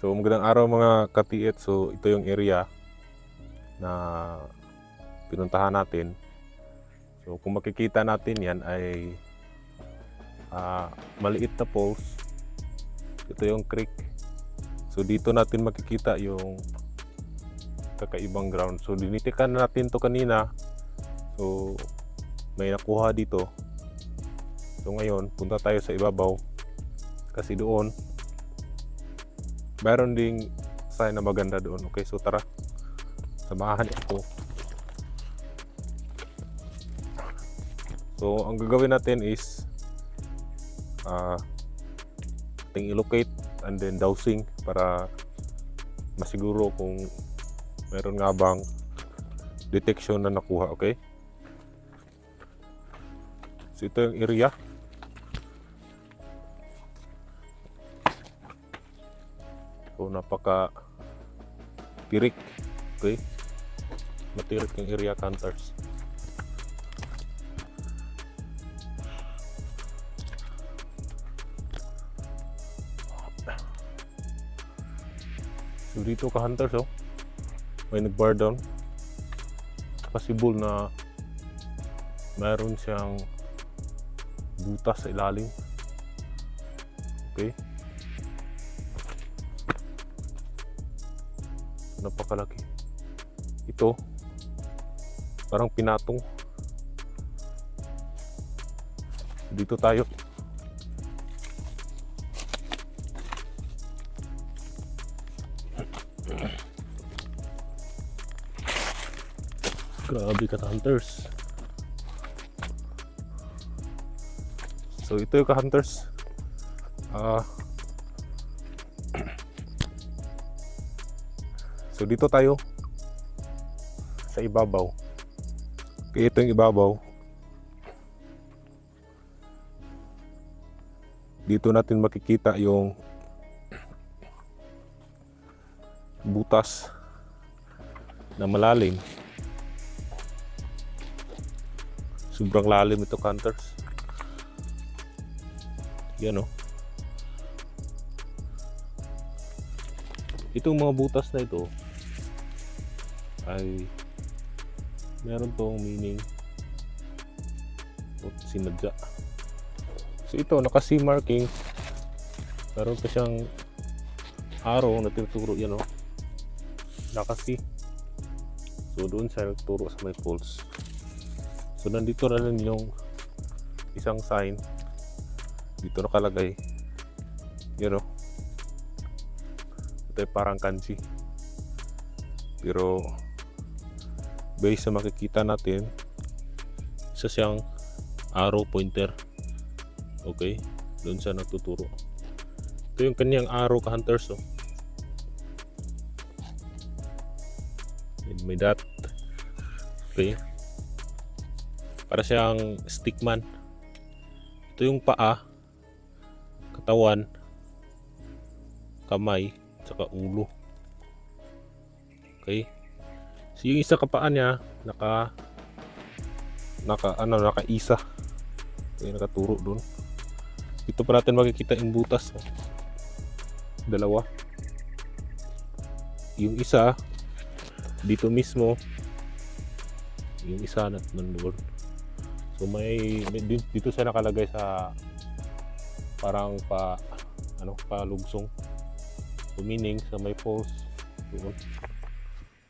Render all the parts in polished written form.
So magandang araw mga katiit. So ito yung area na pinuntahan natin. So kung makikita natin yan ay maliit na falls. Ito yung creek. So dito natin makikita yung kakaibang ground. So dinitikan natin to kanina. So may nakuha dito. So ngayon punta tayo sa ibabaw kasi doon mayroon ding sign na maganda doon. Okay, so tara, samahan ako. So ang gagawin natin is ating i-locate and then dowsing para masiguro kung meron nga bang detection na nakuha. Okay, so ito yung area. So napaka tirik. Okay, matirik yung area, hunters. So dito ka hunters, oh, may nag-bar down. Possible na mayroon siyang butas sa ilalim. Okay, napakalaki. Ito parang pinatong. Dito tayo. Grabe ka, hunters. So ito yung ka-hunters. So dito tayo sa ibabaw. Okay, ito yung ibabaw. Dito natin makikita yung butas na malalim. Sobrang lalim ito, hunters. Yan, oh. Itong mga butas na ito ay meron tong meaning o sinadya. So ito, naka-C marking. Meron pa siyang arrow na tinuturo, yan, oh. Naka-C. So doon siya nagturo sa may falls. So nandito na rin yung isang sign. Dito nakalagay. Yan, oh. Ito ay parang kanji. Pero based sa makikita natin, isa siyang arrow pointer. Okay, doon siya nagtuturo. Ito yung kanyang arrow, ka-hunters, oh. And may dot. Okay, para siyang stickman. Ito yung paa, katawan, kamay, saka ulo. Okay, so yung isa kapaan niya naka-isa. Okay, nakaturo doon. Ito pa natin makikita yung butas, oh. Dalawa. Yung isa dito mismo, yung isa nandoon. So may dito siya nakalagay sa parang palugsong. So meaning sa may falls doon.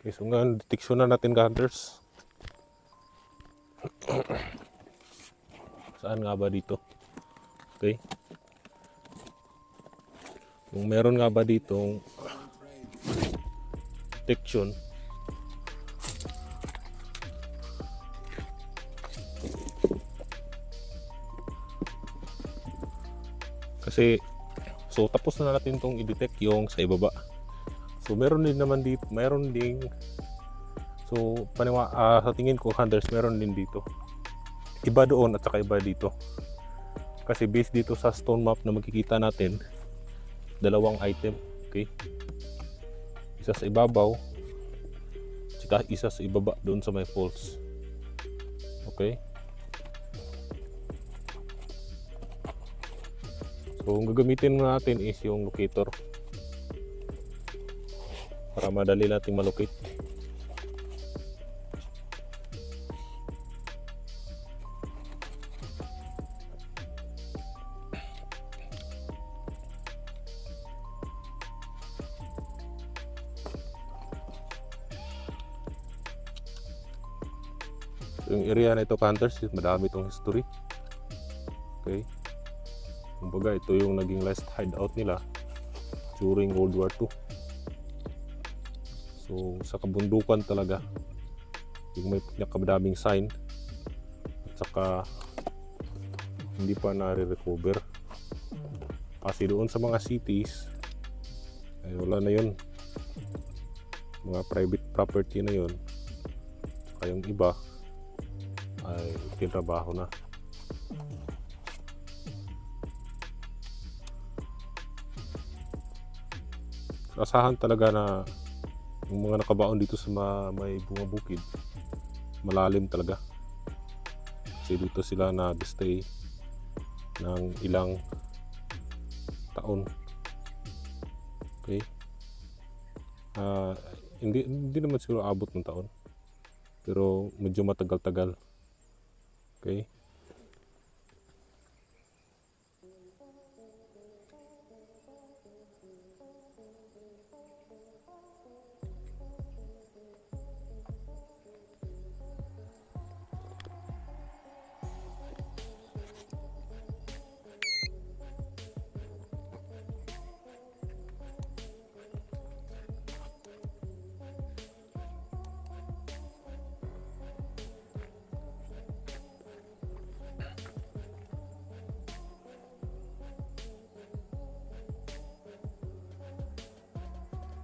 Okay, so ngayon detection na natin, hunters. Saan nga ba dito? Okay, kung meron nga ba ditong detection, kasi so tapos na natin tong i-detect yung sa ibaba. So meron din naman dito, meron ding, so sa tingin ko, hunters, meron din dito. Iba doon at saka iba dito. Kasi based dito sa stone map na makikita natin, dalawang item. Okay, isa sa ibabaw, saka isa sa ibaba doon sa may falls. Okay, so ang gagamitin natin is yung locator. para madali nating malocate. Yung area na ito, hunters, madami itong history. Okay. Kumbaga, ito yung naging last hideout nila during World War II. So, sa kabundukan talaga, yung may pinakamadaming sign at saka hindi pa nare-recover. Kasi doon sa mga cities, ay wala na yun. Mga private property na yun. Saka yung iba, ay tinrabaho na. Asahan talaga na yung mga nakabaon dito sa may bunga bukid, malalim talaga. Kasi dito sila nag-stay ng ilang taon. Okay. Hindi naman siguro abot ng taon, pero medyo matagal-tagal. Okay.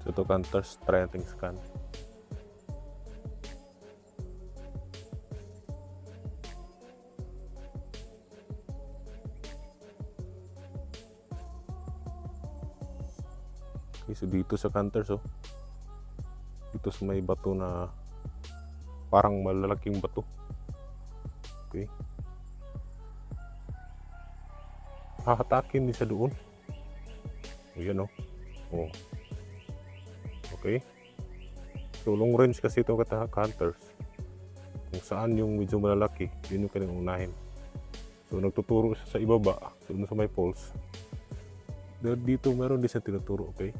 So ito, hunters, try nating scan. Okay, so dito sa hunters, oh, dito sa may bato na parang malalaking bato. Okay. Hahatakin din sa doon. Ayan, oh. Oh. Okay. So long range kasi ito hunters. Kung saan yung medyo malalaki, yun yung kanyang unahin. So nagtuturo siya sa ibaba, doon sa may poles. Dito meron din siya tinuturo, okay?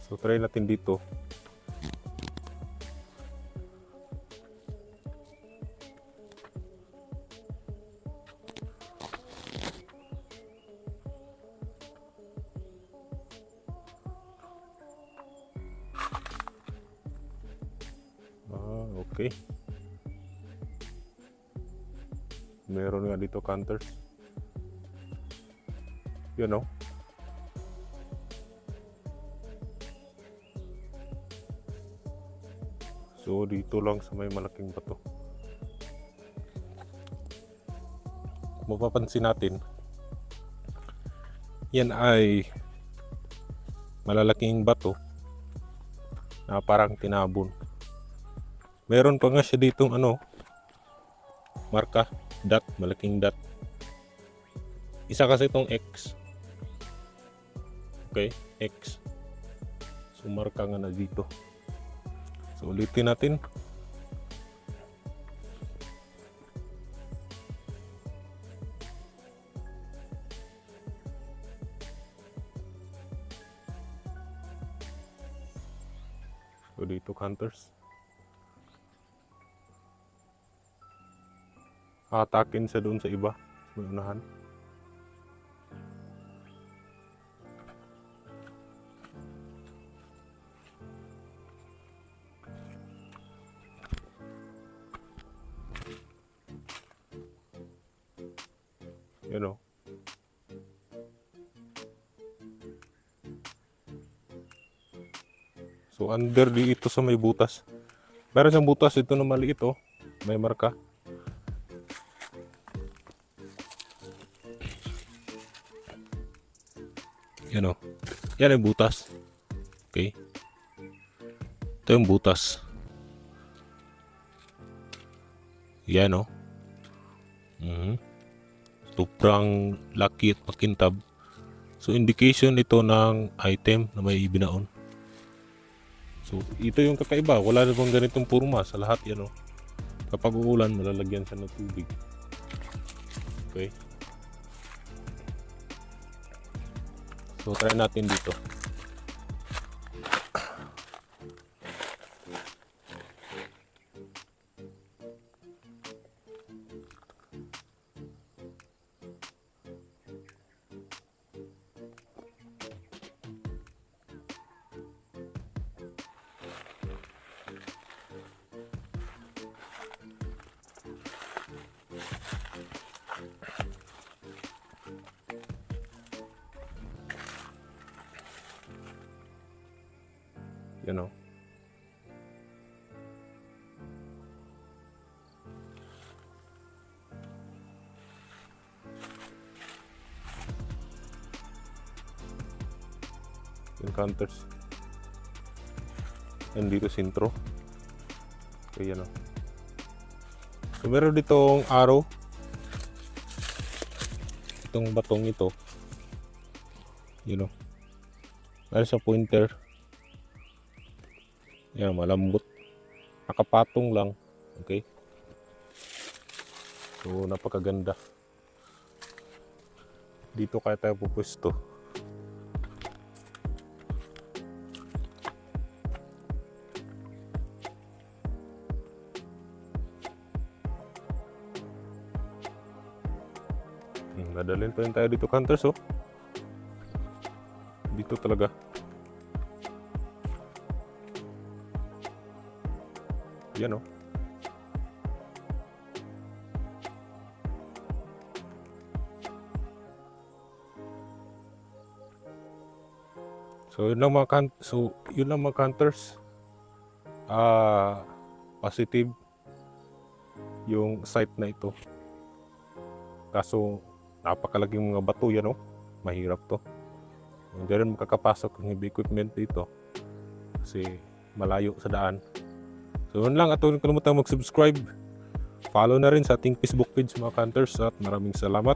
So try natin dito. Okay. Meron nga dito hunters. You know. So dito lang sa may malaking bato. Kung mapapansin natin, yan ay malalaking bato na parang tinabon. Meron pa nga siya ditong marka, dot, malaking dot. Isa kasi itong X. Okay, X. So marka nga na dito. So ulitin natin. So dito hunters. Atakin sa doon sa iba, may unahan. You know. So under dito sa may butas. Meron siyang butas ito na maliit, oh. May marka. Yan, oh. Yan yung butas. Okay. Ito yung butas. Yan, oh. Sobrang laki at makintab. So indication ito ng item na may ibinaon. So ito yung kakaiba, wala na bang ganitong purma sa lahat yan, oh. Kapag uulan, malalagyan siya ng tubig. Okay. So try natin dito. You know. Encounters. And dito sintro. Okay, yan o. So meron ditong arrow. Itong batong ito. You know. Meron sa pointer. Yan, malambot. Nakapatong lang. Okay. So napakaganda. Dito kaya tayo pupwesto. Nadalhin pa rin tayo dito, hunters, oh. Dito talaga. Yan, oh. So yun lang mga hunters. Positive yung site na ito. Kaso napakalaging mga bato yan, oh. Mahirap to. Hindi rin makakapasok ng heavy equipment dito kasi malayo sa daan. So yun lang, at huwag kalimutan mag-subscribe. Follow na rin sa ating Facebook page mga hunters, at maraming salamat.